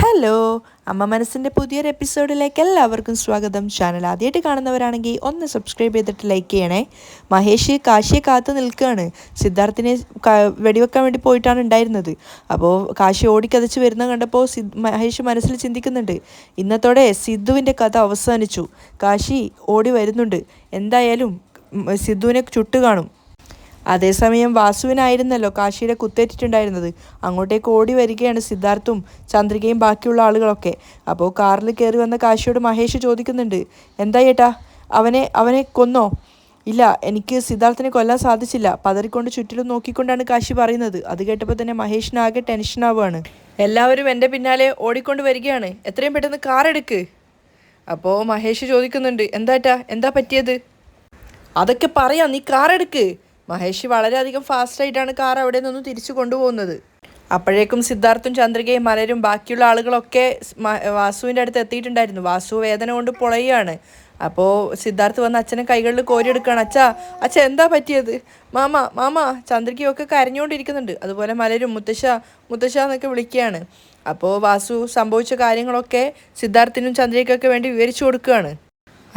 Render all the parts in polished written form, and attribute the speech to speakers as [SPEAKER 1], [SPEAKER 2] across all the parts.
[SPEAKER 1] Hello, അമ്മ മനസ്സിൻ്റെ പുതിയൊരു എപ്പിസോഡിലേക്ക് എല്ലാവർക്കും സ്വാഗതം. ചാനൽ ആദ്യമായിട്ട് കാണുന്നവരാണെങ്കിൽ ഒന്ന് സബ്സ്ക്രൈബ് ചെയ്തിട്ട് ലൈക്ക് ചെയ്യണേ. മഹേഷ് കാശിയെ കാത്തു നിൽക്കുകയാണ്. സിദ്ധാർത്ഥിനെ വെടിവെക്കാൻ വേണ്ടി പോയിട്ടാണ് ഉണ്ടായിരുന്നത്. അപ്പോൾ കാശി ഓടിക്കതച്ച് വരുന്നത് കണ്ടപ്പോൾ മഹേഷ് മനസ്സിൽ ചിന്തിക്കുന്നുണ്ട്, ഇന്നത്തോടെ സിദ്ധുവിൻ്റെ കഥ അവസാനിച്ചു. കാശി ഓടി വരുന്നുണ്ട്, എന്തായാലും സിദ്ധുവിനെ ചുട്ടു കാണും. അതേസമയം വാസുവിനായിരുന്നല്ലോ കാശിയുടെ കുത്തേറ്റിട്ടുണ്ടായിരുന്നത്. അങ്ങോട്ടേക്ക് ഓടി വരികയാണ് സിദ്ധാർത്ഥും ചന്ദ്രികയും ബാക്കിയുള്ള ആളുകളൊക്കെ. അപ്പോൾ കാറിൽ കയറി വന്ന കാശിയോട് മഹേഷ് ചോദിക്കുന്നുണ്ട്, എന്താ ചേട്ടാ, അവനെ കൊന്നോ? ഇല്ല, എനിക്ക് സിദ്ധാർത്ഥിനെ കൊല്ലാൻ സാധിച്ചില്ല. പതറിക്കൊണ്ട് ചുറ്റിലും നോക്കിക്കൊണ്ടാണ് കാശി പറയുന്നത്. അത് കേട്ടപ്പോൾ തന്നെ മഹേഷിനാകെ ടെൻഷനാവുകയാണ്. എല്ലാവരും എൻ്റെ പിന്നാലെ ഓടിക്കൊണ്ട് വരികയാണ്, എത്രയും പെട്ടെന്ന് കാർ എടുക്ക്. അപ്പോൾ മഹേഷ് ചോദിക്കുന്നുണ്ട്, എന്താ പറ്റിയത്? അതൊക്കെ പറയാം, നീ കാർ എടുക്ക്. മഹേഷ് വളരെയധികം ഫാസ്റ്റായിട്ടാണ് കാർ അവിടെ നിന്നും തിരിച്ചു കൊണ്ടുപോകുന്നത്. അപ്പോഴേക്കും സിദ്ധാർത്ഥും ചന്ദ്രികയും മലരും ബാക്കിയുള്ള ആളുകളൊക്കെ വാസുവിൻ്റെ അടുത്ത് എത്തിയിട്ടുണ്ടായിരുന്നു. വാസു വേദന കൊണ്ട് പൊളയുകയാണ്. അപ്പോൾ സിദ്ധാർത്ഥ് വന്ന് അച്ഛനെ കൈകളിൽ കോരിയെടുക്കുകയാണ്. അച്ഛ എന്താ പറ്റിയത്? മാമ ചന്ദ്രികയൊക്കെ കരഞ്ഞുകൊണ്ടിരിക്കുന്നുണ്ട്. അതുപോലെ മലരും മുത്തശ്ശ എന്നൊക്കെ വിളിക്കുകയാണ്. അപ്പോൾ വാസു സംഭവിച്ച കാര്യങ്ങളൊക്കെ സിദ്ധാർത്ഥിനും ചന്ദ്രികയ്ക്കൊക്കെ വേണ്ടി വിവരിച്ചു കൊടുക്കുകയാണ്.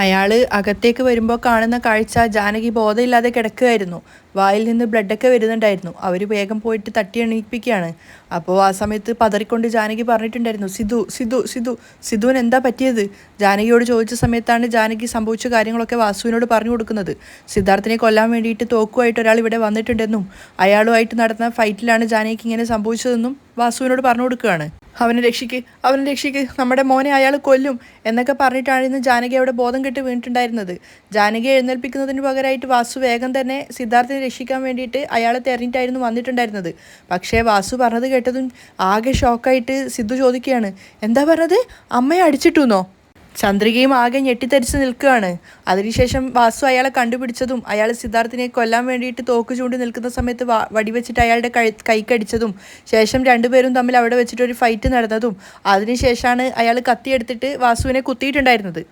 [SPEAKER 1] അയാൾ അകത്തേക്ക് വരുമ്പോൾ കാണുന്ന കാഴ്ച, ജാനകി ബോധമില്ലാതെ കിടക്കുകയായിരുന്നു. വായിൽ നിന്ന് ബ്ലഡൊക്കെ വരുന്നുണ്ടായിരുന്നു. അവർ വേഗം പോയിട്ട് തട്ടി എണീപ്പിക്കുകയാണ്. അപ്പോൾ ആ സമയത്ത് പതറിക്കൊണ്ട് ജാനകി പറഞ്ഞിട്ടുണ്ടായിരുന്നു, സിദ്ധുവിന് എന്താ പറ്റിയത്? ജാനകിയോട് ചോദിച്ച സമയത്താണ് ജാനകി സംഭവിച്ച കാര്യങ്ങളൊക്കെ വാസുവിനോട് പറഞ്ഞു കൊടുക്കുന്നത്. സിദ്ധാർത്ഥിനെ കൊല്ലാൻ വേണ്ടിയിട്ട് തോക്കുമായിട്ട് ഒരാൾ ഇവിടെ വന്നിട്ടുണ്ടെന്നും അയാളുമായിട്ട് നടന്ന ഫൈറ്റിലാണ് ജാനകിക്ക് ഇങ്ങനെ സംഭവിച്ചതെന്നും വാസുവിനോട് പറഞ്ഞു കൊടുക്കുകയാണ്. അവനെ രക്ഷിക്ക്, നമ്മുടെ മോനെ അയാൾ കൊല്ലും എന്നൊക്കെ പറഞ്ഞിട്ടായിരുന്നു ജാനകി അവിടെ ബോധം കെട്ട് വീണിട്ടുണ്ടായിരുന്നത്. ജാനകിയെ എഴുന്നേൽപ്പിക്കുന്നതിന് പകരമായിട്ട് വാസു വേഗം തന്നെ സിദ്ധാർത്ഥിനെ രക്ഷിക്കാൻ വേണ്ടിയിട്ട് അയാളെ തെരഞ്ഞിട്ടായിരുന്നു വന്നിട്ടുണ്ടായിരുന്നത്. പക്ഷേ വാസു പറഞ്ഞത് കേട്ടതും ആകെ ഷോക്കായിട്ട് സിദ്ധു ചോദിക്കുകയാണ്, എന്താ പറഞ്ഞത്? അമ്മയെ അടിച്ചിട്ടുന്നോ? ചന്ദ്രികയും ആകെ ഞെട്ടിത്തരിച്ച് നിൽക്കുകയാണ്. അതിനുശേഷം വാസു അയാളെ കണ്ടുപിടിച്ചതും അയാൾ സിദ്ധാർത്ഥിനെ കൊല്ലാൻ വേണ്ടിയിട്ട് തോക്ക് ചൂണ്ടി നിൽക്കുന്ന സമയത്ത് വടിവെച്ചിട്ട് അയാളുടെ കൈക്കടിച്ചതും ശേഷം രണ്ടുപേരും തമ്മിൽ അവിടെ വെച്ചിട്ടൊരു ഫൈറ്റ് നടന്നതും അതിനുശേഷമാണ് അയാൾ കത്തിയെടുത്തിട്ട് വാസുവിനെ കുത്തിയിട്ടുണ്ടായിരുന്നത്.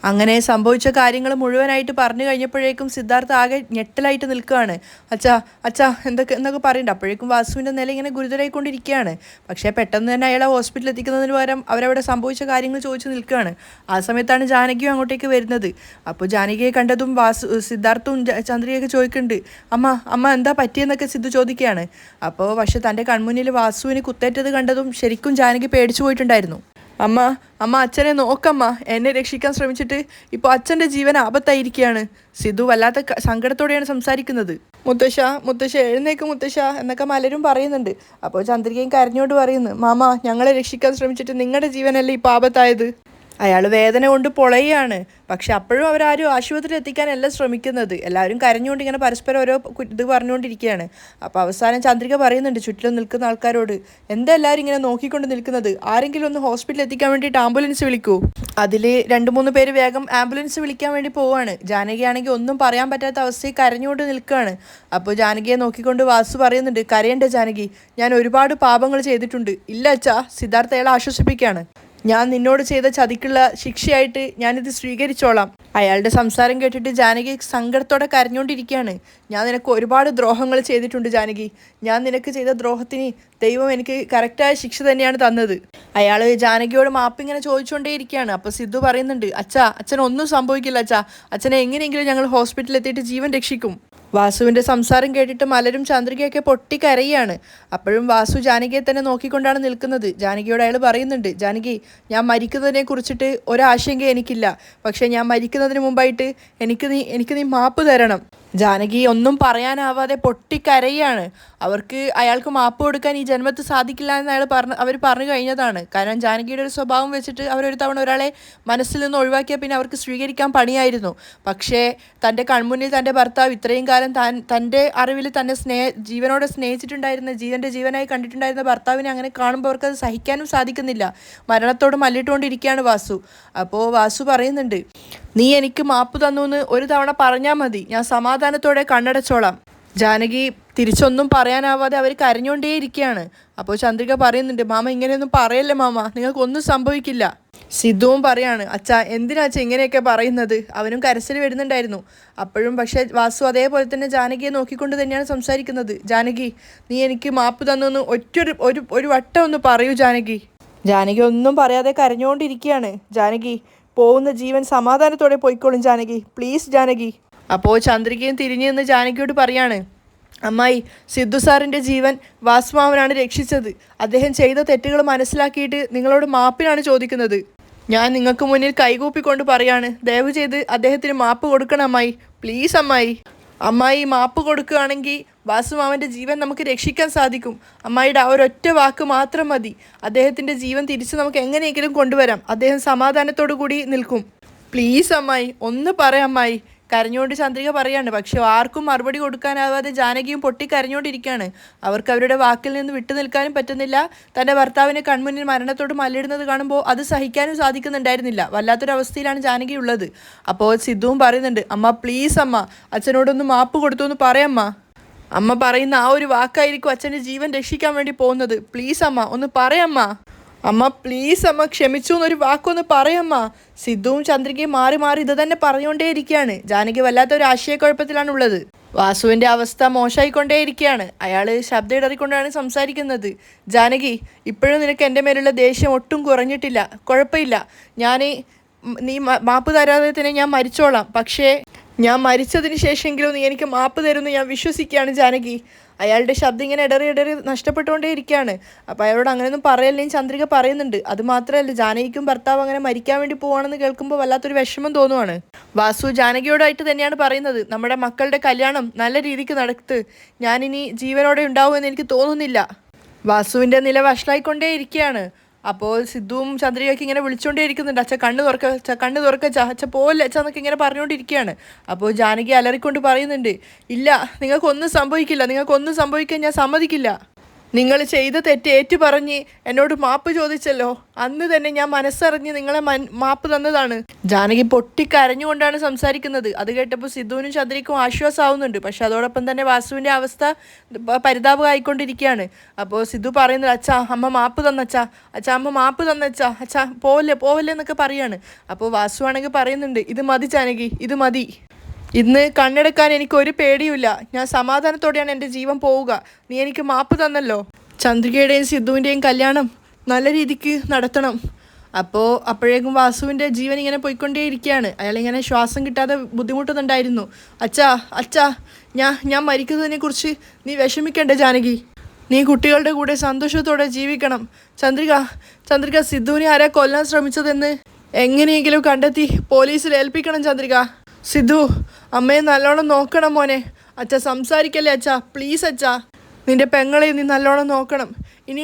[SPEAKER 1] അങ്ങനെ സംഭവിച്ച കാര്യങ്ങൾ മുഴുവനായിട്ട് പറഞ്ഞു കഴിഞ്ഞപ്പോഴേക്കും സിദ്ധാർത്ഥ ആകെ ഞെട്ടലായിട്ട് നിൽക്കുകയാണ്. അച്ഛാ എന്നൊക്കെ പറയുന്നുണ്ട്. അപ്പോഴേക്കും വാസുവിൻ്റെ നില ഇങ്ങനെ ഗുരുതരായിക്കൊണ്ടിരിക്കുകയാണ്. പക്ഷേ പെട്ടെന്ന് തന്നെ അയാളെ ഹോസ്പിറ്റലിൽ എത്തിക്കുന്നതിന് പകരം അവരവിടെ സംഭവിച്ച കാര്യങ്ങൾ ചോദിച്ച് നിൽക്കുകയാണ്. ആ സമയത്താണ് ജാനകിയും അങ്ങോട്ടേക്ക് വരുന്നത്. അപ്പോൾ ജാനകിയെ കണ്ടതും സിദ്ധാർത്ഥവും ചന്ദ്രികയൊക്കെ ചോദിക്കുന്നുണ്ട്, അമ്മ എന്താ പറ്റിയെന്നൊക്കെ സിദ്ധു ചോദിക്കുകയാണ്. അപ്പോൾ പക്ഷെ തൻ്റെ കൺമുന്നിൽ വാസുവിന് കുത്തേറ്റത് കണ്ടതും ശരിക്കും ജാനകി പേടിച്ചു പോയിട്ടുണ്ടായിരുന്നു. അമ്മ അച്ഛനെ നോക്കമ്മ, എന്നെ രക്ഷിക്കാൻ ശ്രമിച്ചിട്ട് ഇപ്പോൾ അച്ഛൻ്റെ ജീവൻ ആപത്തായിരിക്കുകയാണ്. സിദ്ധു വല്ലാത്ത സങ്കടത്തോടെയാണ് സംസാരിക്കുന്നത്. മുത്തശ്ശ എഴുന്നേക്ക് മുത്തശ്ശ എന്നൊക്കെ മലരും പറയുന്നുണ്ട്. അപ്പോൾ ചന്ദ്രികയും കരഞ്ഞോണ്ട് പറയുന്നു, ഞങ്ങളെ രക്ഷിക്കാൻ ശ്രമിച്ചിട്ട് നിങ്ങളുടെ ജീവനല്ലേ ഇപ്പോൾ ആപത്തായത്. അയാൾ വേദന കൊണ്ട് പൊളയുകയാണ്. പക്ഷെ അപ്പോഴും അവരാരും ആശുപത്രിയിൽ എത്തിക്കാനല്ല ശ്രമിക്കുന്നത്. എല്ലാവരും കരഞ്ഞുകൊണ്ട് ഇങ്ങനെ പരസ്പരം ഓരോ ഇത് പറഞ്ഞുകൊണ്ടിരിക്കുകയാണ്. അപ്പോൾ അവസാനം ചന്ദ്രിക പറയുന്നുണ്ട് ചുറ്റിലും നിൽക്കുന്ന ആൾക്കാരോട്, എന്താ എല്ലാവരും ഇങ്ങനെ നോക്കിക്കൊണ്ട് നിൽക്കുന്നത്? ആരെങ്കിലും ഒന്ന് ഹോസ്പിറ്റലിൽ എത്തിക്കാൻ വേണ്ടിയിട്ട് ആംബുലൻസ് വിളിക്കൂ. അതിൽ 2-3 പേര് വേഗം ആംബുലൻസ് വിളിക്കാൻ വേണ്ടി പോവുകയാണ്. ജാനകിയാണെങ്കിൽ ഒന്നും പറയാൻ പറ്റാത്ത അവസ്ഥയിൽ കരഞ്ഞുകൊണ്ട് നിൽക്കുകയാണ്. അപ്പോൾ ജാനകിയെ നോക്കിക്കൊണ്ട് വാസു പറയുന്നുണ്ട്, കരയണ്ട ജാനകി, ഞാൻ ഒരുപാട് പാപങ്ങൾ ചെയ്തിട്ടുണ്ട്. ഇല്ല അച്ഛാ, സിദ്ധാർത്ഥ അയാളെ ആശ്വസിപ്പിക്കുകയാണ്. ഞാൻ നിന്നോട് ചെയ്ത ചതിക്കുള്ള ശിക്ഷയായിട്ട് ഞാനിത് സ്വീകരിച്ചോളാം. അയാളുടെ സംസാരം കേട്ടിട്ട് ജാനകി സങ്കടത്തോടെ കരഞ്ഞുകൊണ്ടിരിക്കുകയാണ്. ഞാൻ നിനക്ക് ഒരുപാട് ദ്രോഹങ്ങൾ ചെയ്തിട്ടുണ്ട് ജാനകി. ഞാൻ നിനക്ക് ചെയ്ത ദ്രോഹത്തിന് ദൈവം എനിക്ക് കറക്റ്റായ ശിക്ഷ തന്നെയാണ് തന്നത്. അയാൾ ജാനകിയോട് മാപ്പിങ്ങനെ ചോദിച്ചുകൊണ്ടേയിരിക്കുകയാണ്. അപ്പോൾ സിദ്ധു പറയുന്നുണ്ട്, അച്ഛനൊന്നും സംഭവിക്കില്ല അച്ഛനെ എങ്ങനെയെങ്കിലും ഞങ്ങൾ ഹോസ്പിറ്റലിൽ എത്തിയിട്ട് ജീവൻ രക്ഷിക്കും. വാസുവിൻ്റെ സംസാരം കേട്ടിട്ട് മലരും ചന്ദ്രികയൊക്കെ പൊട്ടിക്കരയാണ്. അപ്പോഴും വാസു ജാനകിയെ തന്നെ നോക്കിക്കൊണ്ടാണ് നിൽക്കുന്നത്. ജാനകിയോട് അയാൾ പറയുന്നുണ്ട്, ജാനകി, ഞാൻ മരിക്കുന്നതിനെ കുറിച്ചിട്ട് ഒരാശങ്ക എനിക്കില്ല. പക്ഷേ ഞാൻ മരിക്കുന്നതിന് മുമ്പായിട്ട് എനിക്ക് നീ മാപ്പ് തരണം. ജാനകി ഒന്നും പറയാനാവാതെ പൊട്ടിക്കരയാണ്. അയാൾക്ക് മാപ്പ് കൊടുക്കാൻ ഈ ജന്മത്ത് സാധിക്കില്ല എന്ന് അവർ പറഞ്ഞു കഴിഞ്ഞതാണ്. കാരണം ജാനകിയുടെ ഒരു സ്വഭാവം വെച്ചിട്ട് അവരൊരു തവണ ഒരാളെ മനസ്സിൽ നിന്ന് ഒഴിവാക്കിയാൽ പിന്നെ അവർക്ക് സ്വീകരിക്കാൻ പണിയായിരുന്നു. പക്ഷേ തൻ്റെ കൺമുന്നിൽ തൻ്റെ ഭർത്താവ് ഇത്രയും കാലം തൻ്റെ അറിവിൽ തന്നെ ജീവനോടെ സ്നേഹിച്ചിട്ടുണ്ടായിരുന്ന, ജീവനായി കണ്ടിട്ടുണ്ടായിരുന്ന ഭർത്താവിനെ അങ്ങനെ കാണുമ്പോൾ അവർക്കത് സഹിക്കാനും സാധിക്കുന്നില്ല. മരണത്തോട് മല്ലിട്ടുകൊണ്ടിരിക്കുകയാണ് വാസു. അപ്പോൾ വാസു പറയുന്നുണ്ട്, നീ എനിക്ക് മാപ്പ് തന്നു എന്ന് ഒരു തവണ പറഞ്ഞാൽ മതി, ഞാൻ സമാധാനത്തോടെ കണ്ണടച്ചോളാം. ജാനകി തിരിച്ചൊന്നും പറയാനാവാതെ അവർ കരഞ്ഞുകൊണ്ടേയിരിക്കുകയാണ്. അപ്പോൾ ചന്ദ്രിക പറയുന്നുണ്ട്, ഇങ്ങനെയൊന്നും പറയല്ലേ നിങ്ങൾക്കൊന്നും സംഭവിക്കില്ല. സിദ്ധുവും പറയാണ്, എന്തിനാ ഇങ്ങനെയൊക്കെ പറയുന്നത്? അവനും കരച്ചിൽ വരുന്നുണ്ടായിരുന്നു. അപ്പോഴും പക്ഷേ വാസു അതേപോലെ തന്നെ ജാനകിയെ നോക്കിക്കൊണ്ട് തന്നെയാണ് സംസാരിക്കുന്നത്. ജാനകി, നീ എനിക്ക് മാപ്പ് തന്നു ഒരു വട്ടം ഒന്ന് പറയൂ ജാനകി. ജാനകി ഒന്നും പറയാതെ കരഞ്ഞുകൊണ്ടിരിക്കുകയാണ്. ജാനകി, പോകുന്ന ജീവൻ സമാധാനത്തോടെ പോയിക്കോളും ജാനകി, പ്ലീസ് ജാനകി. അപ്പോൾ ചന്ദ്രികയും തിരിഞ്ഞു നിന്ന് ജാനകിയോട് പറയാണ്, അമ്മായി, സിദ്ധു സാറിൻ്റെ ജീവൻ വാസുമാവനാണ് രക്ഷിച്ചത്. അദ്ദേഹം ചെയ്ത തെറ്റുകൾ മനസ്സിലാക്കിയിട്ട് നിങ്ങളോട് മാപ്പിനാണ് ചോദിക്കുന്നത്. ഞാൻ നിങ്ങൾക്ക് മുന്നിൽ കൈകൂപ്പിക്കൊണ്ട് പറയാണ്, ദയവ് ചെയ്ത് അദ്ദേഹത്തിന് മാപ്പ് കൊടുക്കണം അമ്മായി, പ്ലീസ് അമ്മായി. അമ്മായി മാപ്പ് കൊടുക്കുകയാണെങ്കിൽ വാസുമാവൻ്റെ ജീവൻ നമുക്ക് രക്ഷിക്കാൻ സാധിക്കും. അമ്മായിയുടെ ആ ഒരൊറ്റ വാക്ക് മാത്രം മതി. അദ്ദേഹത്തിൻ്റെ ജീവൻ തിരിച്ച് നമുക്ക് എങ്ങനെയെങ്കിലും കൊണ്ടുവരാം. അദ്ദേഹം സമാധാനത്തോടു കൂടി നിൽക്കും. പ്ലീസ് അമ്മായി, ഒന്ന് പറയാം അമ്മായി. കരഞ്ഞുകൊണ്ട് ചന്ദ്രിക പറയാണ്. പക്ഷെ ആർക്കും മറുപടി കൊടുക്കാനാവാതെ ജാനകിയും പൊട്ടിക്കരഞ്ഞുകൊണ്ടിരിക്കുകയാണ്. അവർക്ക് അവരുടെ വാക്കിൽ നിന്ന് വിട്ടു നിൽക്കാനും പറ്റുന്നില്ല. തൻ്റെ ഭർത്താവിനെ കൺമുന്നിൽ മരണത്തോട് മല്ലിടുന്നത് കാണുമ്പോൾ അത് സഹിക്കാനും സാധിക്കുന്നുണ്ടായിരുന്നില്ല. വല്ലാത്തൊരവസ്ഥയിലാണ് ജാനകി ഉള്ളത്. അപ്പോൾ സിദ്ധുവും പറയുന്നുണ്ട്, അമ്മ പ്ലീസ് അമ്മ, അച്ഛനോടൊന്ന് മാപ്പ് കൊടുത്തു എന്ന് പറയമ്മ. അമ്മ പറയുന്ന ആ ഒരു വാക്കായിരിക്കും അച്ഛൻ്റെ ജീവൻ രക്ഷിക്കാൻ വേണ്ടി പോകുന്നത്. പ്ലീസ് അമ്മ, ഒന്ന് പറയമ്മ. അമ്മ പ്ലീസ് അമ്മ, ക്ഷമിച്ചു എന്നൊരു വാക്കൊന്ന് പറയമ്മ. സിദ്ധുവും ചന്ദ്രികയും മാറി മാറി ഇത് തന്നെ പറഞ്ഞുകൊണ്ടേയിരിക്കുകയാണ്. ജാനകി വല്ലാത്തൊരു ആശയക്കുഴപ്പത്തിലാണുള്ളത്. വാസുവിൻ്റെ അവസ്ഥ മോശമായിക്കൊണ്ടേയിരിക്കുകയാണ്. അയാൾ ശബ്ദം ഇടറിക്കൊണ്ടാണ് സംസാരിക്കുന്നത്. ജാനകി, ഇപ്പോഴും നിനക്ക് എൻ്റെ മേലുള്ള ദേഷ്യം ഒട്ടും കുറഞ്ഞിട്ടില്ല. കുഴപ്പമില്ല, നീ മാപ്പ് തരാതെ തന്നെ ഞാൻ മരിച്ചോളാം. പക്ഷേ ഞാൻ മരിച്ചതിന് ശേഷമെങ്കിലും നീ എനിക്ക് മാപ്പ് തരുമെന്ന് ഞാൻ വിശ്വസിക്കുകയാണ് ജാനകി. അയാളുടെ ശബ്ദം ഇങ്ങനെ ഇടറി നഷ്ടപ്പെട്ടുകൊണ്ടേ ഇരിക്കുകയാണ്. അപ്പോൾ അയാളോട് അങ്ങനെയൊന്നും പറയല്ലേന്ന് ചന്ദ്രിക പറയുന്നുണ്ട്. അതുമാത്രമല്ല, ജാനകിക്കും ഭർത്താവ് അങ്ങനെ മരിക്കാൻ വേണ്ടി പോവാണെന്ന് കേൾക്കുമ്പോൾ വല്ലാത്തൊരു വിഷമം തോന്നുവാണ്. വാസു ജാനകിയോടായിട്ട് തന്നെയാണ് പറയുന്നത്, നമ്മുടെ മക്കളുടെ കല്യാണം നല്ല രീതിക്ക് നടത്ത്. ഞാനിനി ജീവനോടെ ഉണ്ടാവുമെന്ന് എനിക്ക് തോന്നുന്നില്ല. വാസുവിൻ്റെ നില വഷളായിക്കൊണ്ടേ ഇരിക്കുകയാണ്. അപ്പോൾ സിദ്ധുവും ചന്ദ്രികയ്ക്ക് ഇങ്ങനെ വിളിച്ചുകൊണ്ടേ ഇരിക്കുന്നുണ്ട്, അച്ഛ കണ്ണ് തുറക്ക, കണ്ണ് തുറക്ക, അച്ഛ പോലെ അച്ഛ എന്നൊക്കെ ഇങ്ങനെ പറഞ്ഞുകൊണ്ടിരിക്കുകയാണ്. അപ്പോൾ ജാനകി അലറിക്കൊണ്ട് പറയുന്നുണ്ട്, ഇല്ല, നിങ്ങൾക്കൊന്നും സംഭവിക്കില്ല, നിങ്ങൾക്കൊന്നും സംഭവിക്കാൻ ഞാൻ സമ്മതിക്കില്ല. നിങ്ങൾ ചെയ്ത തെറ്റ് ഏറ്റുപറഞ്ഞ് എന്നോട് മാപ്പ് ചോദിച്ചല്ലോ, അന്ന് തന്നെ ഞാൻ മനസ്സറിഞ്ഞ് നിങ്ങളെ മാപ്പ് തന്നതാണ്. ജാനകി പൊട്ടിക്കരഞ്ഞുകൊണ്ടാണ് സംസാരിക്കുന്നത്. അത് കേട്ടപ്പോൾ സിദ്ധുവിനും ചന്ദ്രിക്കും ആശ്വാസമാവുന്നുണ്ട്. പക്ഷെ അതോടൊപ്പം തന്നെ വാസുവിൻ്റെ അവസ്ഥ പരിതാപമായിക്കൊണ്ടിരിക്കുകയാണ്. അപ്പോൾ സിദ്ധു പറയുന്നത്, അച്ഛാ അമ്മ മാപ്പ് തന്നച്ചാ, അച്ഛാ അമ്മ മാപ്പ് തന്നച്ചാ, അച്ഛാ പോവല്ലേ എന്നൊക്കെ പറയാണ്. അപ്പോൾ വാസു ആണെങ്കിൽ പറയുന്നുണ്ട്, ഇത് മതി ജാനകി, ഇത് മതി. ഇന്ന് കണ്ണെടുക്കാൻ എനിക്കൊരു പേടിയുമില്ല. ഞാൻ സമാധാനത്തോടെയാണ് എൻ്റെ ജീവൻ പോവുക. നീ എനിക്ക് മാപ്പ് തന്നല്ലോ. ചന്ദ്രികയുടെയും സിദ്ധുവിൻ്റെയും കല്യാണം നല്ല രീതിക്ക് നടത്തണം. അപ്പോഴേക്കും വാസുവിൻ്റെ ജീവൻ ഇങ്ങനെ പോയിക്കൊണ്ടേയിരിക്കുകയാണ്. അയാളിങ്ങനെ ശ്വാസം കിട്ടാതെ ബുദ്ധിമുട്ടുന്നുണ്ടായിരുന്നു. അച്ഛാ ഞാൻ മരിക്കുന്നതിനെക്കുറിച്ച് നീ വിഷമിക്കണ്ട ജാനകി. നീ കുട്ടികളുടെ കൂടെ സന്തോഷത്തോടെ ജീവിക്കണം. ചന്ദ്രിക സിദ്ധുവിനെ ആരാ കൊല്ലാൻ ശ്രമിച്ചതെന്ന് എങ്ങനെയെങ്കിലും കണ്ടെത്തി പോലീസിൽ ഏൽപ്പിക്കണം ചന്ദ്രിക. സിദ്ധു, അമ്മയെ നല്ലോണം നോക്കണം മോനെ. അച്ഛ സംസാരിക്കല്ലേ അച്ഛാ, പ്ലീസ് അച്ഛാ. നിൻ്റെ പെങ്ങളെ നീ നല്ലോണം നോക്കണം. ഇനി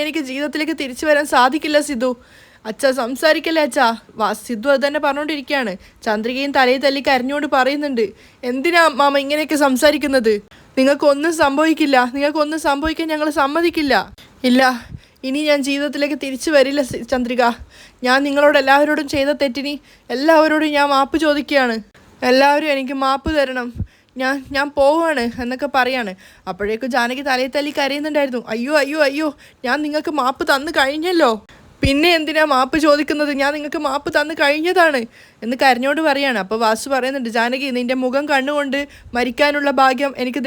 [SPEAKER 1] എനിക്ക് ജീവിതത്തിലേക്ക് തിരിച്ചു വരാൻ സാധിക്കില്ല സിദ്ധു. അച്ഛാ സംസാരിക്കല്ലേ അച്ഛാ. സിദ്ധു അത് തന്നെ പറഞ്ഞുകൊണ്ടിരിക്കുകയാണ്. ചന്ദ്രികയും തലയിൽ തല്ലി കരഞ്ഞുകൊണ്ട് പറയുന്നുണ്ട്, എന്തിനാ മാമ ഇങ്ങനെയൊക്കെ സംസാരിക്കുന്നത്? നിങ്ങൾക്കൊന്നും സംഭവിക്കില്ല, നിങ്ങൾക്കൊന്നും സംഭവിക്കാൻ ഞങ്ങൾ സമ്മതിക്കില്ല. ഇല്ല, ഇനി ഞാൻ ജീവിതത്തിലേക്ക് തിരിച്ചു വരില്ല ചന്ദ്രിക. ഞാൻ നിങ്ങളോട് എല്ലാവരോടും ചെയ്ത തെറ്റിനി എല്ലാവരോടും ഞാൻ മാപ്പ് ചോദിക്കുകയാണ്. എല്ലാവരും എനിക്ക് മാപ്പ് തരണം. ഞാൻ പോവാണ് എന്നൊക്കെ പറയാണ്. അപ്പോഴേക്കും ജാനകി തലയിൽ തല്ലി കരയുന്നുണ്ടായിരുന്നു. അയ്യോ, ഞാൻ നിങ്ങൾക്ക് മാപ്പ് തന്നു കഴിഞ്ഞല്ലോ, പിന്നെ എന്തിനാ മാപ്പ് ചോദിക്കുന്നത്? ഞാൻ നിങ്ങൾക്ക് മാപ്പ് തന്നു കഴിഞ്ഞതാണ് എന്ന് കരഞ്ഞോണ്ട് പറയാണ്. അപ്പോൾ വാസു പറയുന്നുണ്ട്, ജാനകി നിൻ്റെ മുഖം കണ്ണുകൊണ്ട് മരിക്കാനുള്ള ഭാഗ്യം എനിക്ക്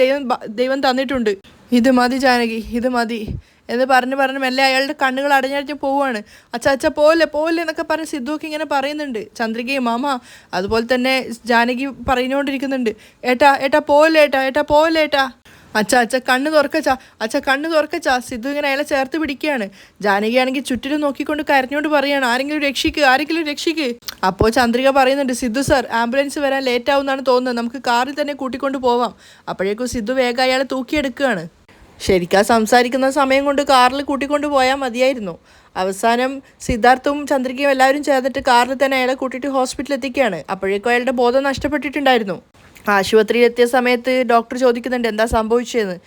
[SPEAKER 1] ദൈവം തന്നിട്ടുണ്ട്. ഇത് മതി ജാനകി, ഇത് മതി എന്ന് പറഞ്ഞ് മെല്ലെ അയാളുടെ കണ്ണുകൾ അടഞ്ഞടഞ്ഞ് പോവുകയാണ്. അച്ഛ പോലെ എന്നൊക്കെ പറഞ്ഞ് സിദ്ധുവൊക്കെ ഇങ്ങനെ പറയുന്നുണ്ട്. ചന്ദ്രികയും മാമ അതുപോലെ തന്നെ ജാനകി പറഞ്ഞുകൊണ്ടിരിക്കുന്നുണ്ട്, ഏട്ടാ പോലെ അച്ഛ കണ്ണ് തുറക്കച്ചാ. സിദ്ധു ഇങ്ങനെ അയാളെ ചേർത്ത് പിടിക്കുകയാണ്. ജാനകിയാണെങ്കിൽ ചുറ്റിലും നോക്കിക്കൊണ്ട് കരഞ്ഞുകൊണ്ട് പറയാണ്, ആരെങ്കിലും രക്ഷിക്ക്. അപ്പോൾ ചന്ദ്രിക പറയുന്നുണ്ട്, സിദ്ധു സാർ ആംബുലൻസ് വരാൻ ലേറ്റ് ആവുമെന്നാണ് തോന്നുന്നത്, നമുക്ക് കാറിൽ തന്നെ കൂട്ടിക്കൊണ്ട് പോവാം. അപ്പോഴേക്കും സിദ്ധു വേഗം അയാളെ തൂക്കിയെടുക്കുകയാണ്. ശരിക്കും സംസാരിക്കുന്ന സമയം കൊണ്ട് കാറിൽ കൂട്ടിക്കൊണ്ട് പോയാൽ മതിയായിരുന്നു. അവസാനം സിദ്ധാർത്ഥവും ചന്ദ്രികയും എല്ലാവരും ചേർന്നിട്ട് കാറിൽ തന്നെ അയാളെ കൂട്ടിയിട്ട് ഹോസ്പിറ്റലിൽ എത്തിക്കുകയാണ്. അപ്പോഴേക്കും അയാളുടെ ബോധം നഷ്ടപ്പെട്ടിട്ടുണ്ടായിരുന്നു. ആശുപത്രിയിലെത്തിയ സമയത്ത് ഡോക്ടർ ചോദിക്കുന്നുണ്ട്, എന്താ സംഭവിച്ചതെന്ന്.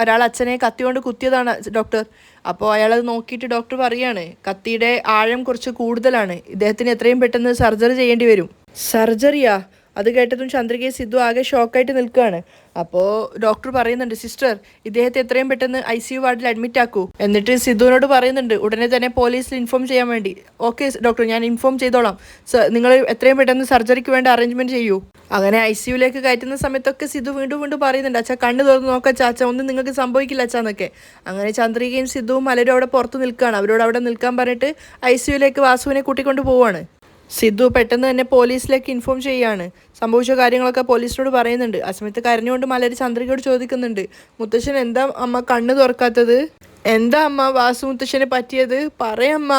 [SPEAKER 1] ഒരാൾ അച്ഛനെ കത്തി കൊണ്ട് കുത്തിയതാണ് ഡോക്ടർ. അപ്പോൾ അയാളത് നോക്കിയിട്ട് ഡോക്ടർ പറയാണ്, കത്തിയുടെ ആഴം കുറച്ച് കൂടുതലാണ്, ഇദ്ദേഹത്തിന് എത്രയും പെട്ടെന്ന് സർജറി ചെയ്യേണ്ടി വരും. സർജറിയാ? അത് കേട്ടതും ചന്ദ്രികയും സിദ്ധു ആകെ ഷോക്കായിട്ട് നിൽക്കുകയാണ്. അപ്പോൾ ഡോക്ടർ പറയുന്നുണ്ട്, സിസ്റ്റർ ഇദ്ദേഹത്തെ എത്രയും പെട്ടെന്ന് ICU വാർഡിൽ അഡ്മിറ്റ് ആക്കൂ. എന്നിട്ട് സിദ്ധുവിനോട് പറയുന്നുണ്ട് ഉടനെ തന്നെ പോലീസിൽ ഇൻഫോം ചെയ്യാൻ വേണ്ടി. ഓക്കെ ഡോക്ടർ, ഞാൻ ഇൻഫോം ചെയ്തോളാം. നിങ്ങൾ എത്രയും പെട്ടെന്ന് സർജറിക്ക് വേണ്ട അറേഞ്ച്മെന്റ് ചെയ്യൂ. അങ്ങനെ ICUലേക്ക് കയറ്റുന്ന സമയത്തൊക്കെ സിദ്ധു വീണ്ടും പറയുന്നുണ്ട്, അച്ഛാ കണ്ണ് തുറന്ന് നോക്കാം ചാച്ച, ഒന്നും നിങ്ങൾക്ക് സംഭവിക്കില്ല അച്ഛാന്നൊക്കെ. അങ്ങനെ ചന്ദ്രികയും സിദ്ധുവും മലരും അവിടെ പുറത്ത് നിൽക്കുകയാണ്. അവരോട് അവിടെ നിൽക്കാൻ പറഞ്ഞിട്ട് ICUലേക്ക് വാസുവിനെ കൂട്ടിക്കൊണ്ട് പോവുകയാണ്. സിദ്ധു പെട്ടെന്ന് തന്നെ പോലീസിലേക്ക് ഇൻഫോം ചെയ്യുകയാണ്. സംഭവിച്ച കാര്യങ്ങളൊക്കെ പോലീസിനോട് പറയുന്നുണ്ട്. ആ സമയത്ത് കരഞ്ഞുകൊണ്ട് മലര് ചന്ദ്രികയോട് ചോദിക്കുന്നുണ്ട്, മുത്തശ്ശൻ എന്താ അമ്മ കണ്ണ് തുറക്കാത്തത്? എന്താ അമ്മ വാസു മുത്തശ്ശനെ പറ്റിയത്? പറയമ്മ.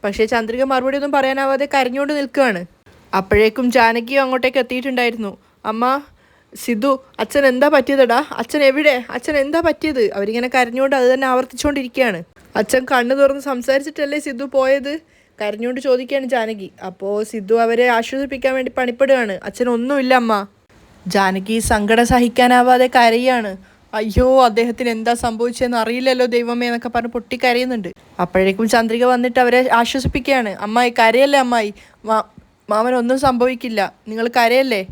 [SPEAKER 1] പക്ഷേ ചന്ദ്രിക മറുപടി ഒന്നും പറയാനാവാതെ കരഞ്ഞുകൊണ്ട് നിൽക്കുകയാണ്. അപ്പോഴേക്കും ജാനകിയും അങ്ങോട്ടേക്ക് എത്തിയിട്ടുണ്ടായിരുന്നു. അമ്മ, സിദ്ധു, അച്ഛൻ എന്താ പറ്റിയതടാ? അച്ഛൻ എവിടെ? അച്ഛൻ എന്താ പറ്റിയത്? അവരിങ്ങനെ കരഞ്ഞുകൊണ്ട് അത് തന്നെ ആവർത്തിച്ചുകൊണ്ടിരിക്കുകയാണ്. അച്ഛൻ കണ്ണ് തുറന്ന് സംസാരിച്ചിട്ടല്ലേ സിദ്ധു പോയത്? കരഞ്ഞുകൊണ്ട് ചോദിക്കുകയാണ് ജാനകി. അപ്പോൾ സിദ്ധു അവരെ ആശ്വസിപ്പിക്കാൻ വേണ്ടി പണിപ്പെടുകയാണ്. അച്ഛനൊന്നുമില്ല അമ്മ. ജാനകി സങ്കടം സഹിക്കാനാവാതെ കരയാണ്. അയ്യോ, അദ്ദേഹത്തിന് എന്താ സംഭവിച്ചതെന്ന് അറിയില്ലല്ലോ ദൈവമേ എന്നൊക്കെ പറഞ്ഞ് പൊട്ടിക്കരയുന്നുണ്ട്. അപ്പോഴേക്കും ചന്ദ്രിക വന്നിട്ട് അവരെ ആശ്വസിപ്പിക്കുകയാണ്. അമ്മായി കരയല്ലേ അമ്മായി, മാമനൊന്നും സംഭവിക്കില്ല, നിങ്ങൾ കരയല്ലേ.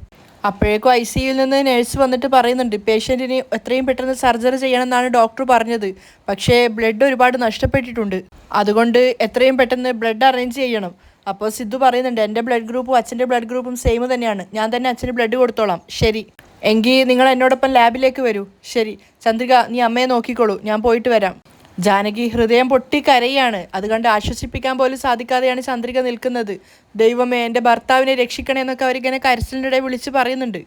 [SPEAKER 1] അപ്പോഴേക്കും ICUയിൽ നിന്ന് നേഴ്സ് വന്നിട്ട് പറയുന്നുണ്ട്, പേഷ്യൻറ്റിന് എത്രയും പെട്ടെന്ന് സർജറി ചെയ്യണമെന്നാണ് ഡോക്ടർ പറഞ്ഞത്. പക്ഷേ ബ്ലഡ് ഒരുപാട് നഷ്ടപ്പെട്ടിട്ടുണ്ട്, അതുകൊണ്ട് എത്രയും പെട്ടെന്ന് ബ്ലഡ് അറേഞ്ച് ചെയ്യണം. അപ്പോൾ സിദ്ധു പറയുന്നുണ്ട്, എൻ്റെ ബ്ലഡ് ഗ്രൂപ്പും അച്ഛൻ്റെ ബ്ലഡ് ഗ്രൂപ്പും സെയിം തന്നെയാണ്, ഞാൻ തന്നെ അച്ഛന് ബ്ലഡ് കൊടുത്തോളാം. ശരി എങ്കിൽ നിങ്ങൾ എന്നോടൊപ്പം ലാബിലേക്ക് വരൂ. ശരി ചന്ദ്രിക, നീ അമ്മയെ നോക്കിക്കോളൂ, ഞാൻ പോയിട്ട് വരാം. ജാനകി ഹൃദയം പൊട്ടി കരയാണ്. അത് കണ്ട് ആശ്വസിപ്പിക്കാൻ പോലും സാധിക്കാതെയാണ് ചന്ദ്രിക നിൽക്കുന്നത്. ദൈവമേ, എൻ്റെ ഭർത്താവിനെ രക്ഷിക്കണേ എന്നൊക്കെ അവരിങ്ങനെ കരച്ചിലിനിടെ വിളിച്ച് പറയുന്നുണ്ട്.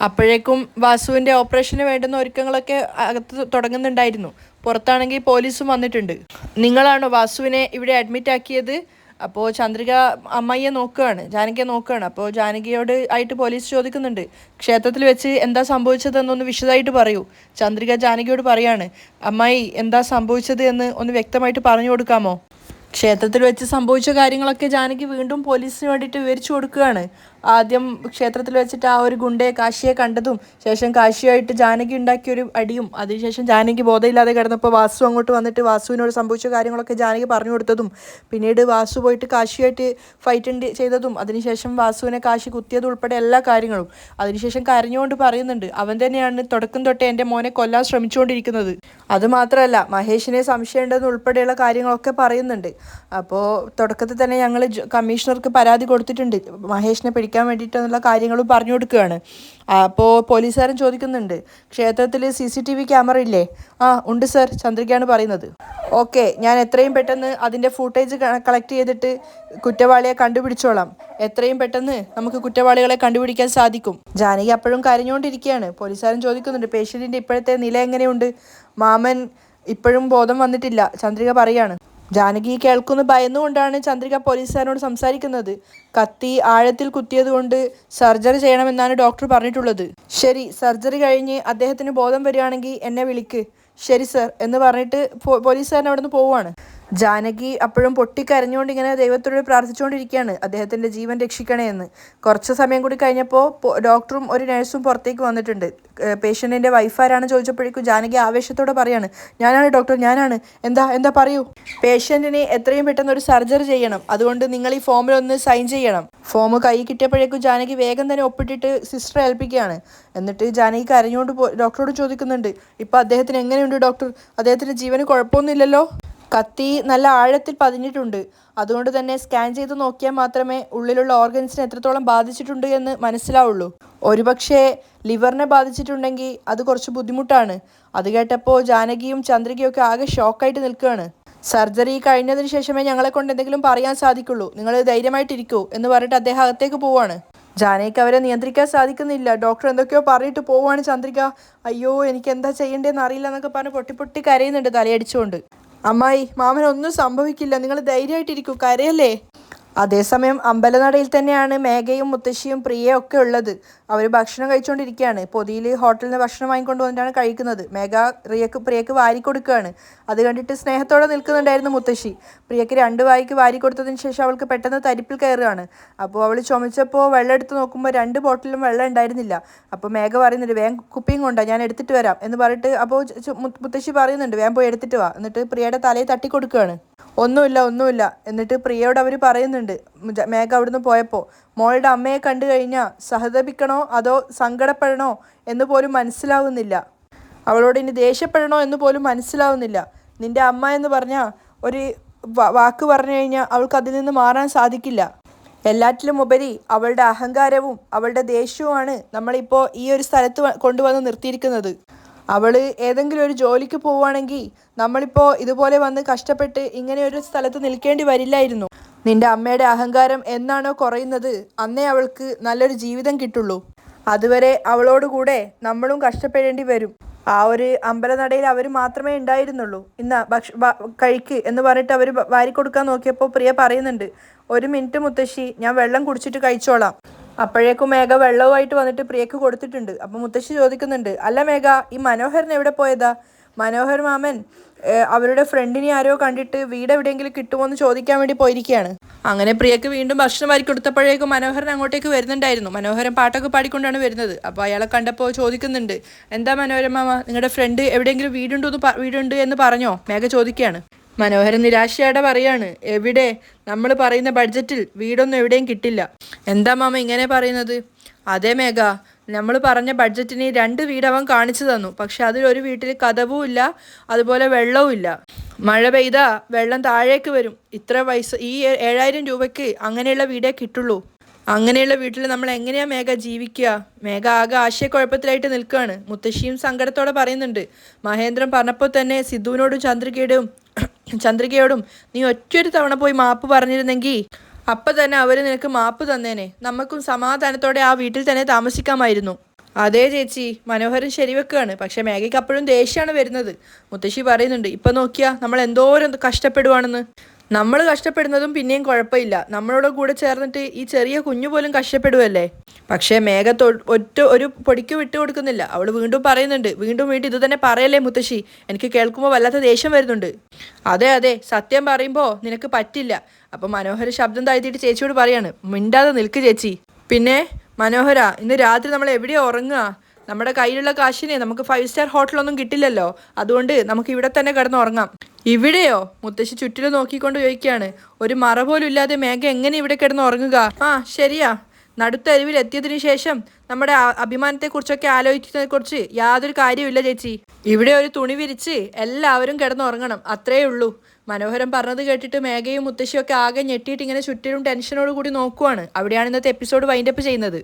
[SPEAKER 1] അപ്പോഴേക്കും വാസുവിൻ്റെ ഓപ്പറേഷന് വേണ്ടുന്ന ഒരുക്കങ്ങളൊക്കെ അകത്ത് തുടങ്ങുന്നുണ്ടായിരുന്നു. പുറത്താണെങ്കിൽ പോലീസും വന്നിട്ടുണ്ട്. നിങ്ങളാണോ വാസുവിനെ ഇവിടെ അഡ്മിറ്റ് ആക്കിയത്? അപ്പോൾ ചന്ദ്രിക അമ്മയെ നോക്കുകയാണ്, ജാനകിയെ നോക്കുകയാണ്. അപ്പോൾ ജാനകിയോട് ആയിട്ട് പോലീസ് ചോദിക്കുന്നുണ്ട്, ക്ഷേത്രത്തിൽ വെച്ച് എന്താ സംഭവിച്ചതെന്നൊന്ന് വിശദമായിട്ട് പറയൂ. ചന്ദ്രിക ജാനകിയോട് പറയാണ്, അമ്മായി എന്താ സംഭവിച്ചത് എന്ന് ഒന്ന് വ്യക്തമായിട്ട് പറഞ്ഞു കൊടുക്കാമോ? ക്ഷേത്രത്തിൽ വെച്ച് സംഭവിച്ച കാര്യങ്ങളൊക്കെ ജാനകി വീണ്ടും പോലീസിന് വേണ്ടിയിട്ട് വിവരിച്ചു കൊടുക്കുകയാണ്. ആദ്യം ക്ഷേത്രത്തിൽ വെച്ചിട്ട് ആ ഒരു ഗുണ്ടയെ കാശിയെ കണ്ടതും, ശേഷം കാശിയായിട്ട് ജാനകി ഉണ്ടാക്കിയൊരു അടിയും, അതിനുശേഷം ജാനകി ബോധമില്ലാതെ കിടന്നപ്പോൾ വാസു അങ്ങോട്ട് വന്നിട്ട് വാസുവിനോട് സംഭവിച്ച കാര്യങ്ങളൊക്കെ ജാനകി പറഞ്ഞു കൊടുത്തതും, പിന്നീട് വാസു പോയിട്ട് കാശിയായിട്ട് ഫൈറ്റ് ചെയ്തതും, അതിനുശേഷം വാസുവിനെ കാശി കുത്തിയതും ഉൾപ്പെടെ എല്ലാ കാര്യങ്ങളും. അതിനുശേഷം കരഞ്ഞുകൊണ്ട് പറയുന്നുണ്ട്, അവൻ തന്നെയാണ് തുടക്കം തൊട്ടേ എൻ്റെ മോനെ കൊല്ലാൻ ശ്രമിച്ചുകൊണ്ടിരിക്കുന്നത്. അതുമാത്രമല്ല മഹേഷിനെ സംശയമുണ്ടെന്ന് ഉൾപ്പെടെയുള്ള കാര്യങ്ങളൊക്കെ പറയുന്നുണ്ട്. അപ്പോൾ തുടക്കത്തിൽ തന്നെ ഞങ്ങൾ കമ്മീഷണർക്ക് പരാതി കൊടുത്തിട്ടുണ്ട്, മഹേഷിനെ പിടിക്കാൻ വേണ്ടിയിട്ടെന്നുള്ള കാര്യങ്ങളും പറഞ്ഞു കൊടുക്കുകയാണ്. അപ്പോൾ പോലീസുകാരൻ ചോദിക്കുന്നുണ്ട്, ക്ഷേത്രത്തിൽ CCTV ക്യാമറ ഇല്ലേ? ആ ഉണ്ട് സർ, ചന്ദ്രികയാണ് പറയുന്നത്. ഓക്കെ, ഞാൻ എത്രയും പെട്ടെന്ന് അതിൻ്റെ ഫുട്ടേജ് കളക്ട് ചെയ്തിട്ട് കുറ്റവാളിയെ കണ്ടുപിടിച്ചോളാം. എത്രയും പെട്ടെന്ന് നമുക്ക് കുറ്റവാളികളെ കണ്ടുപിടിക്കാൻ സാധിക്കും. ജാനകി അപ്പോഴും കരഞ്ഞുകൊണ്ടിരിക്കുകയാണ്. പോലീസുകാരൻ ചോദിക്കുന്നുണ്ട്, പേഷ്യൻറ്റിൻ്റെ ഇപ്പോഴത്തെ നില എങ്ങനെയുണ്ട്? മാമൻ ഇപ്പോഴും ബോധം വന്നിട്ടില്ല, ചന്ദ്രിക പറയാണ്. ജാനകി കേൾക്കുന്ന ഭയന്നുകൊണ്ടാണ് ചന്ദ്രിക പോലീസുകാരനോട് സംസാരിക്കുന്നത്. കത്തി ആഴത്തിൽ കുത്തിയത് കൊണ്ട് സർജറി ചെയ്യണമെന്നാണ് ഡോക്ടർ പറഞ്ഞിട്ടുള്ളത്. ശരി, സർജറി കഴിഞ്ഞ് അദ്ദേഹത്തിന് ബോധം വരികയാണെങ്കിൽ എന്നെ വിളിക്ക്. ശരി സർ എന്ന് പറഞ്ഞിട്ട് പോലീസുകാരൻ അവിടെ നിന്ന് പോവുകയാണ്. ജാനകി അപ്പോഴും പൊട്ടിക്കരഞ്ഞുകൊണ്ട് ഇങ്ങനെ ദൈവത്തോട് പ്രാർത്ഥിച്ചുകൊണ്ടിരിക്കുകയാണ്, അദ്ദേഹത്തിൻ്റെ ജീവൻ രക്ഷിക്കണേ എന്ന്. കുറച്ച് സമയം കൂടി കഴിഞ്ഞപ്പോൾ ഡോക്ടറും ഒരു നഴ്സും പുറത്തേക്ക് വന്നിട്ടുണ്ട്. പേഷ്യൻറ്റിൻ്റെ വൈഫാരാണ് ചോദിച്ചപ്പോഴേക്കും ജാനകി ആവേശത്തോടെ പറയാണ്, ഞാനാണ് ഡോക്ടർ, ഞാനാണ്. എന്താ പറയൂ. പേഷ്യൻറ്റിന് എത്രയും പെട്ടെന്ന് ഒരു സർജറി ചെയ്യണം, അതുകൊണ്ട് നിങ്ങൾ ഈ ഫോമിലൊന്ന് സൈൻ ചെയ്യണം. ഫോം കൈ കിട്ടിയപ്പോഴേക്കും ജാനകി വേഗം തന്നെ ഒപ്പിട്ടിട്ട് സിസ്റ്ററെ ഏൽപ്പിക്കുകയാണ്. എന്നിട്ട് ജാനകി കരഞ്ഞുകൊണ്ട് ഡോക്ടറോട് ചോദിക്കുന്നുണ്ട്, ഇപ്പോൾ അദ്ദേഹത്തിന് എങ്ങനെയുണ്ട് ഡോക്ടർ? അദ്ദേഹത്തിൻ്റെ ജീവന് കുഴപ്പമൊന്നുമില്ലല്ലോ? കത്തി നല്ല ആഴത്തിൽ പതിഞ്ഞിട്ടുണ്ട്, അതുകൊണ്ട് തന്നെ സ്കാൻ ചെയ്ത് നോക്കിയാൽ മാത്രമേ ഉള്ളിലുള്ള ഓർഗൻസിനെ എത്രത്തോളം ബാധിച്ചിട്ടുണ്ട് എന്ന് മനസ്സിലാവുള്ളൂ. ഒരുപക്ഷെ ലിവറിനെ ബാധിച്ചിട്ടുണ്ടെങ്കിൽ അത് കുറച്ച് ബുദ്ധിമുട്ടാണ്. അത് കേട്ടപ്പോൾ ജാനകിയും ചന്ദ്രികയും ഒക്കെ ആകെ ഷോക്കായിട്ട് നിൽക്കുകയാണ്. സർജറി കഴിഞ്ഞതിന് ശേഷമേ ഞങ്ങളെ കൊണ്ട് എന്തെങ്കിലും പറയാൻ സാധിക്കുള്ളൂ, നിങ്ങൾ ധൈര്യമായിട്ടിരിക്കൂ എന്ന് പറഞ്ഞിട്ട് അദ്ദേഹം അകത്തേക്ക് പോവാണ്. ജാനകിക്ക് അവരെ നിയന്ത്രിക്കാൻ സാധിക്കുന്നില്ല. ഡോക്ടർ എന്തൊക്കെയോ പറഞ്ഞിട്ട് പോവുകയാണ്. ചന്ദ്രിക അയ്യോ എനിക്ക് എന്താ ചെയ്യേണ്ടതെന്ന് അറിയില്ല എന്നൊക്കെ പറഞ്ഞ് പൊട്ടി കരയുന്നുണ്ട് തലയടിച്ചുകൊണ്ട്. അമ്മായി, മാമനൊന്നും സംഭവിക്കില്ല, നിങ്ങൾ ധൈര്യമായിട്ടിരിക്കൂ, കരയല്ലേ. അതേസമയം അമ്പലനടയിൽ തന്നെയാണ് മേഘയും മുത്തശ്ശിയും പ്രിയയും ഒക്കെ ഉള്ളത്. അവർ ഭക്ഷണം കഴിച്ചുകൊണ്ടിരിക്കുകയാണ്. പൊതിയിൽ ഹോട്ടലിൽ നിന്ന് ഭക്ഷണം വാങ്ങിക്കൊണ്ട് വന്നിട്ടാണ് കഴിക്കുന്നത്. മേഘ പ്രിയക്ക് വാരി കൊടുക്കുകയാണ്. അത് കണ്ടിട്ട് സ്നേഹത്തോടെ നിൽക്കുന്നുണ്ടായിരുന്നു മുത്തശ്ശി. പ്രിയക്ക് 2 വായിക്ക് വാരി കൊടുത്തതിന് ശേഷം അവൾക്ക് പെട്ടെന്ന് തരിപ്പിൽ കയറുകയാണ്. അപ്പോൾ അവൾ ചുമച്ചപ്പോൾ വെള്ളം എടുത്ത് നോക്കുമ്പോൾ 2 ബോട്ടിലും വെള്ളം ഉണ്ടായിരുന്നില്ല. അപ്പോൾ മേഘ പറയുന്നുണ്ട്, വേഗം കുപ്പിയും കൊണ്ടാ, ഞാൻ എടുത്തിട്ട് വരാം എന്ന് പറഞ്ഞിട്ട്. അപ്പോൾ മുത്തശ്ശി പറയുന്നുണ്ട്, വേഗം പോയി എടുത്തിട്ട് വാ. എന്നിട്ട് പ്രിയയുടെ തലയിൽ തട്ടിക്കൊടുക്കുകയാണ്. ഒന്നുമില്ല ഒന്നുമില്ല. എന്നിട്ട് പ്രിയയോട് അവർ പറയുന്നുണ്ട്, മേഘ അവിടുന്ന് പോയപ്പോൾ, മോളുടെ അമ്മയെ കണ്ടു കഴിഞ്ഞാൽ സഹതപിക്കണോ അതോ സങ്കടപ്പെടണോ എന്ന് പോലും മനസ്സിലാവുന്നില്ല, അവളോട് ഇനി ദേഷ്യപ്പെടണോ എന്ന് പോലും മനസ്സിലാവുന്നില്ല. നിൻ്റെ അമ്മ എന്ന് പറഞ്ഞാൽ ഒരു വാക്ക് പറഞ്ഞു കഴിഞ്ഞാൽ അവൾക്ക് അതിൽ നിന്ന് മാറാൻ സാധിക്കില്ല. എല്ലാറ്റിലും ഉപരി അവളുടെ അഹങ്കാരവും അവളുടെ ദേഷ്യവുമാണ് നമ്മളിപ്പോൾ ഈ ഒരു സ്ഥലത്ത് കൊണ്ടുവന്ന് നിർത്തിയിരിക്കുന്നത്. അവൾ ഏതെങ്കിലും ഒരു ജോലിക്ക് പോവുകയാണെങ്കിൽ നമ്മളിപ്പോൾ ഇതുപോലെ വന്ന് കഷ്ടപ്പെട്ട് ഇങ്ങനെ ഒരു സ്ഥലത്ത് നിൽക്കേണ്ടി വരില്ലായിരുന്നു. നിന്റെ അമ്മയുടെ അഹങ്കാരം എന്നാണോ കുറയുന്നത് അന്നേ അവൾക്ക് നല്ലൊരു ജീവിതം കിട്ടുള്ളൂ. അതുവരെ അവളോടുകൂടെ നമ്മളും കഷ്ടപ്പെടേണ്ടി വരും. ആ ഒരു അമ്പലനടയിൽ അവർ മാത്രമേ ഉണ്ടായിരുന്നുള്ളൂ. ഇന്ന് കഴിക്ക് എന്ന് പറഞ്ഞിട്ട് അവർ വാരിക്കൊടുക്കാൻ നോക്കിയപ്പോൾ പ്രിയ പറയുന്നുണ്ട്, 1 മിനിറ്റ് മുത്തശ്ശി, ഞാൻ വെള്ളം കുടിച്ചിട്ട് കഴിച്ചോളാം. അപ്പോഴേക്കും മേഘ വെള്ളവുമായിട്ട് വന്നിട്ട് പ്രിയക്ക് കൊടുത്തിട്ടുണ്ട്. അപ്പം മുത്തശ്ശി ചോദിക്കുന്നുണ്ട്, അല്ല മേഘ, ഈ മനോഹരൻ എവിടെ പോയതാ? മനോഹർ മാമൻ അവരുടെ ഫ്രണ്ടിനെ ആരോ കണ്ടിട്ട് വീട് എവിടെയെങ്കിലും കിട്ടുമോ എന്ന് ചോദിക്കാൻ വേണ്ടി പോയിരിക്കുകയാണ്. അങ്ങനെ പ്രിയക്ക് വീണ്ടും ഭക്ഷണം വാരി കൊടുത്തപ്പോഴേക്കും മനോഹരൻ അങ്ങോട്ടേക്ക് വരുന്നുണ്ടായിരുന്നു. മനോഹരൻ പാട്ടൊക്കെ പാടിക്കൊണ്ടാണ് വരുന്നത്. അപ്പോൾ അയാളെ കണ്ടപ്പോൾ ചോദിക്കുന്നുണ്ട്, എന്താ മനോഹരൻ മാമ, നിങ്ങളുടെ ഫ്രണ്ട് എവിടെയെങ്കിലും വീടുണ്ട് എന്ന് പറഞ്ഞോ? മേഘ ചോദിക്കുകയാണ്. മനോഹരൻ നിരാശയോടെ പറയാണ്, എവിടെ, നമ്മൾ പറയുന്ന ബഡ്ജറ്റിൽ വീടൊന്നും എവിടെയും കിട്ടില്ല. എന്താ മാമ ഇങ്ങനെ പറയുന്നത്? അതേ മേഘ, നമ്മൾ പറഞ്ഞ ബഡ്ജറ്റിന് 2 വീട് അവൻ കാണിച്ചു തന്നു. പക്ഷെ അതിലൊരു വീട്ടിൽ കതവും ഇല്ല, അതുപോലെ വെള്ളവും ഇല്ല. മഴ പെയ്താൽ വെള്ളം താഴേക്ക് വരും. ഇത്ര പൈസ, ഈ 7000 രൂപയ്ക്ക് അങ്ങനെയുള്ള വീടേ കിട്ടുള്ളൂ. അങ്ങനെയുള്ള വീട്ടിൽ നമ്മൾ എങ്ങനെയാ മേഘ ജീവിക്കുക? മേഘ ആകെ ആശയക്കുഴപ്പത്തിലായിട്ട് നിൽക്കുകയാണ്. മുത്തശ്ശിയും സങ്കടത്തോടെ പറയുന്നുണ്ട്, മഹേന്ദ്രൻ പറഞ്ഞപ്പോൾ തന്നെ സിദ്ധുവിനോടും ചന്ദ്രികയോടും നീ ഒറ്റൊരു തവണ പോയി മാപ്പ് പറഞ്ഞിരുന്നെങ്കിൽ അപ്പം തന്നെ അവർ നിനക്ക് മാപ്പ് തന്നേനെ. നമുക്കും സമാധാനത്തോടെ ആ വീട്ടിൽ തന്നെ താമസിക്കാമായിരുന്നു. അതേ ചേച്ചി, മനോഹരൻ ശരിവെക്കുകയാണ്. പക്ഷെ മേഘയ്ക്ക് അപ്പോഴും ദേഷ്യമാണ് വരുന്നത്. മുത്തശ്ശി പറയുന്നുണ്ട്, ഇപ്പം നോക്കിയാ നമ്മൾ എന്തോരം കഷ്ടപ്പെടുവാണെന്ന്. നമ്മൾ കഷ്ടപ്പെടുന്നതും പിന്നെയും കുഴപ്പമില്ല, നമ്മളോട് കൂടെ ചേർന്നിട്ട് ഈ ചെറിയ കുഞ്ഞു പോലും കഷ്ടപ്പെടുവല്ലേ. പക്ഷേ മേഘ ഒരു പൊടിക്ക് വിട്ടു കൊടുക്കുന്നില്ല. അവൾ വീണ്ടും പറയുന്നുണ്ട്, വീണ്ടും ഇത് തന്നെ പറയല്ലേ മുത്തശ്ശി, എനിക്ക് കേൾക്കുമ്പോൾ വല്ലാത്ത ദേഷ്യം വരുന്നുണ്ട്. അതെ, സത്യം പറയുമ്പോൾ നിനക്ക് പറ്റില്ല. അപ്പം മനോഹര ശബ്ദം താഴ്ത്തിയിട്ട് ചേച്ചിയോട് പറയാണ്, മിണ്ടാതെ നിൽക്ക് ചേച്ചി. പിന്നെ മനോഹര, ഇന്ന് രാത്രി നമ്മൾ എവിടെയാണ് ഉറങ്ങുക? നമ്മുടെ കയ്യിലുള്ള കാശിനെ നമുക്ക് 5 സ്റ്റാർ ഹോട്ടലൊന്നും കിട്ടില്ലല്ലോ. അതുകൊണ്ട് നമുക്ക് ഇവിടെ തന്നെ കിടന്ന് ഉറങ്ങാം. ഇവിടെയോ? മുത്തശ്ശി ചുറ്റിലും നോക്കിക്കൊണ്ട് ചോദിക്കുകയാണ്. ഒരു മറ പോലും ഇല്ലാതെ മേഘ എങ്ങനെ ഇവിടെ കിടന്ന് ഉറങ്ങുക? ആ ശരിയാ, നടുത്തരുവിൽ എത്തിയതിനു ശേഷം നമ്മുടെ അഭിമാനത്തെക്കുറിച്ചൊക്കെ ആലോചിക്കുന്നതിനെക്കുറിച്ച് യാതൊരു കാര്യമില്ല ചേച്ചി. ഇവിടെ ഒരു തുണി വിരിച്ച് എല്ലാവരും കിടന്നുറങ്ങണം, അത്രയേ ഉള്ളൂ. മനോഹരൻ പറഞ്ഞത് കേട്ടിട്ട് മേഘയും മുത്തശ്ശിയൊക്കെ ആകെ ഞെട്ടിയിട്ട് ഇങ്ങനെ ചുറ്റിലും ടെൻഷനോട് കൂടി നോക്കുവാണ്. അവിടെയാണ് ഇന്നത്തെ എപ്പിസോഡ് വൈൻഡപ്പ് ചെയ്യുന്നത്.